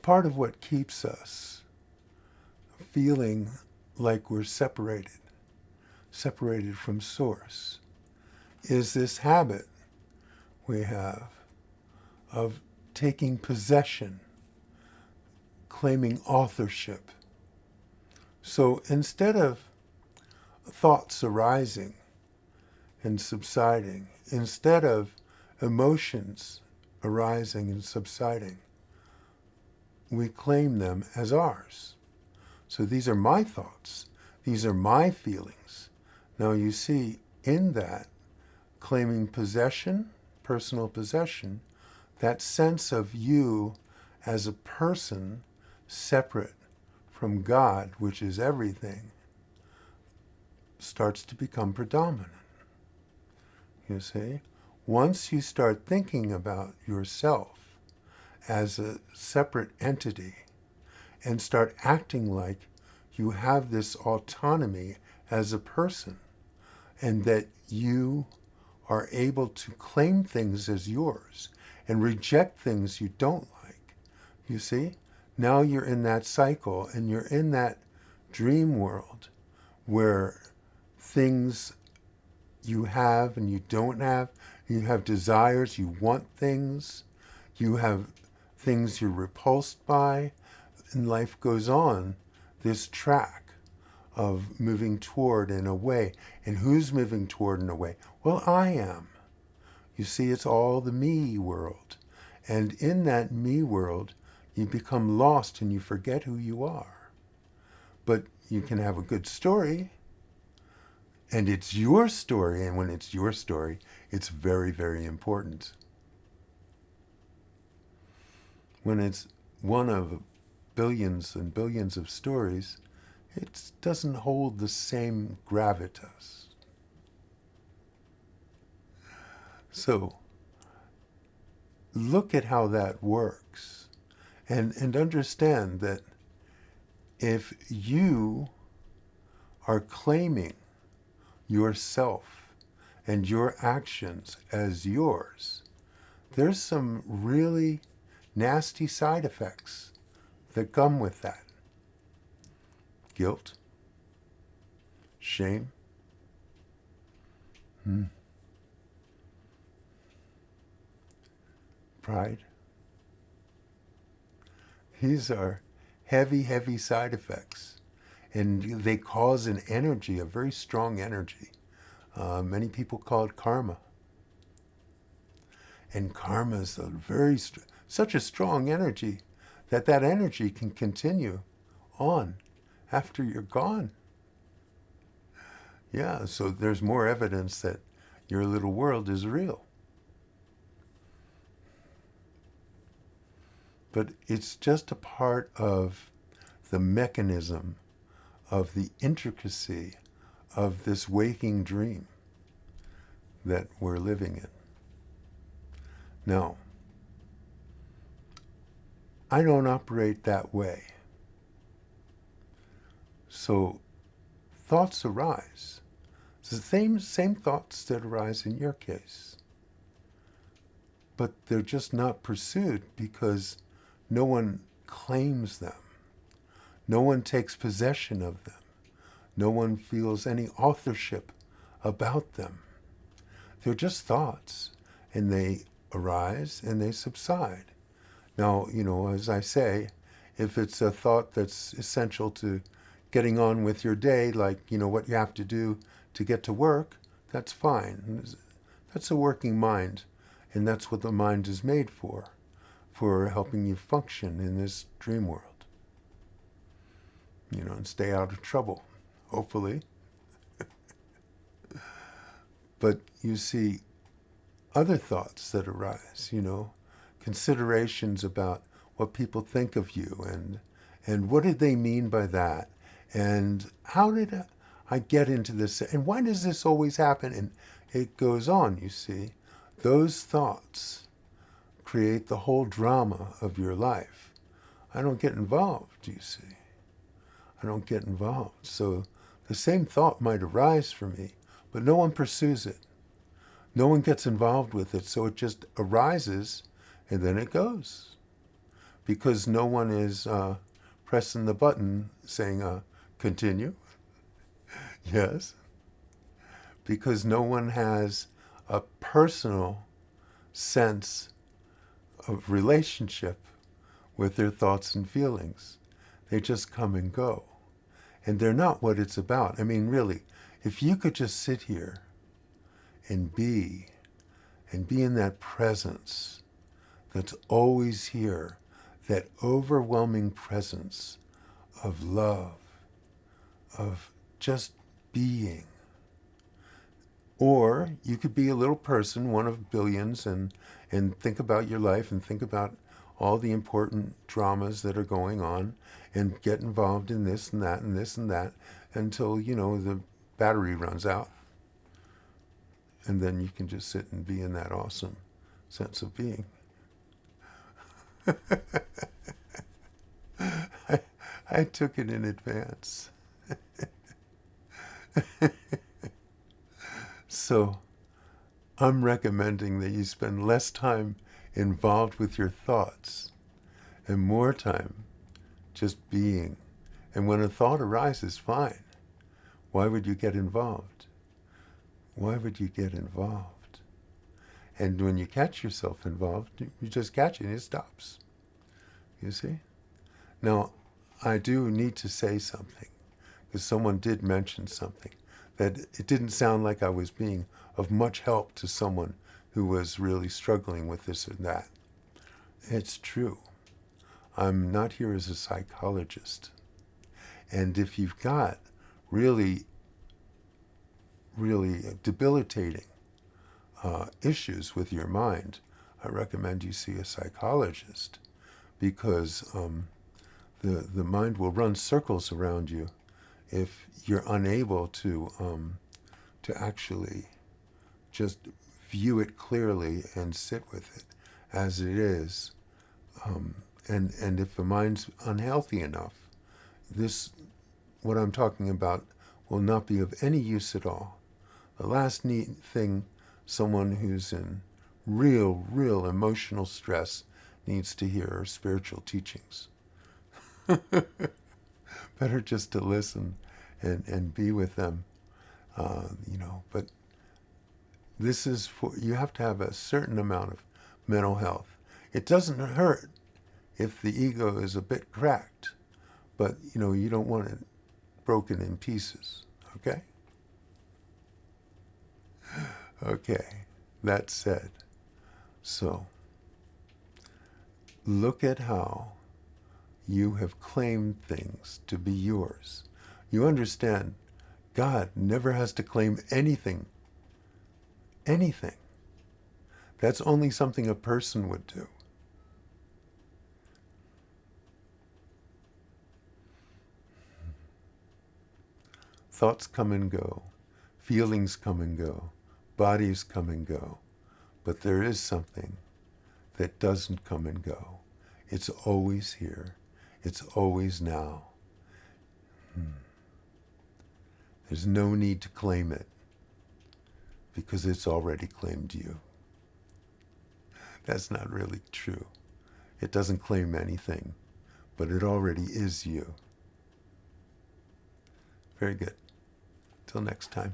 part of what keeps us feeling like we're separated from Source, is this habit we have of taking possession, claiming authorship. So instead of thoughts arising and subsiding, instead of emotions arising and subsiding, we claim them as ours. So these are my thoughts. These are my feelings. Now you see, in that, claiming possession, personal possession, that sense of you as a person separate from God, which is everything, starts to become predominant. You see? Once you start thinking about yourself as a separate entity and start acting like you have this autonomy as a person and that you are able to claim things as yours and reject things you don't like, you see? Now you're in that cycle and you're in that dream world where things you have and you don't have, you have desires, you want things, you have things you're repulsed by, and life goes on this track of moving toward and away. And who's moving toward and away? Well, I am. You see, it's all the me world. And in that me world, you become lost and you forget who you are. But you can have a good story, and it's your story, and when it's your story, it's very, very important. When it's one of billions and billions of stories, it doesn't hold the same gravitas. So, look at how that works, and understand that if you are claiming yourself and your actions as yours, there's some really nasty side effects that come with that. Guilt, shame, pride. These are heavy, heavy side effects, and they cause an energy, a very strong energy. Many people call it karma. And karma is such a strong energy that energy can continue on after you're gone. Yeah, so there's more evidence that your little world is real. But it's just a part of the mechanism of the intricacy of this waking dream that we're living in. Now, I don't operate that way. So thoughts arise. It's the same thoughts that arise in your case. But they're just not pursued because no one claims them. No one takes possession of them. No one feels any authorship about them. They're just thoughts, and they arise and they subside. Now, as I say, if it's a thought that's essential to getting on with your day, like, what you have to do to get to work, that's fine. That's a working mind, and that's what the mind is made for helping you function in this dream world. And stay out of trouble, hopefully. But you see, other thoughts that arise, considerations about what people think of you and what did they mean by that? And how did I get into this? And why does this always happen? And it goes on, you see. Those thoughts create the whole drama of your life. I don't get involved, you see. I don't get involved. So the same thought might arise for me, but no one pursues it. No one gets involved with it, so it just arises and then it goes. because no one is pressing the button saying, continue. Yes. Because no one has a personal sense of relationship with their thoughts and feelings. They just come and go. And they're not what it's about. I mean, really, if you could just sit here and be in that presence that's always here, that overwhelming presence of love, of just being. Or you could be a little person, one of billions, and think about your life and think about all the important dramas that are going on and get involved in this and that and this and that until, the battery runs out. And then you can just sit and be in that awesome sense of being. I took it in advance. So I'm recommending that you spend less time involved with your thoughts and more time just being. And when a thought arises, fine. Why would you get involved? Why would you get involved? And when you catch yourself involved, you just catch it and it stops. You see? Now, I do need to say something, because someone did mention something, that it didn't sound like I was being of much help to someone who was really struggling with this or that. It's true. I'm not here as a psychologist. And if you've got really debilitating issues with your mind, I recommend you see a psychologist, because the mind will run circles around you if you're unable to actually just view it clearly and sit with it as it is. And if the mind's unhealthy enough, what I'm talking about will not be of any use at all. The last neat thing someone who's in real emotional stress needs to hear are spiritual teachings. Better just to listen and be with them, But this is you have to have a certain amount of mental health. It doesn't hurt if the ego is a bit cracked, but, you don't want it broken in pieces, okay? Okay, that said, so look at how you have claimed things to be yours. You understand, God never has to claim anything. Anything. That's only something a person would do. Thoughts come and go. Feelings come and go. Bodies come and go. But there is something that doesn't come and go. It's always here. It's always now. There's no need to claim it, because it's already claimed you. That's not really true. It doesn't claim anything, but it already is you. Very good. Till next time.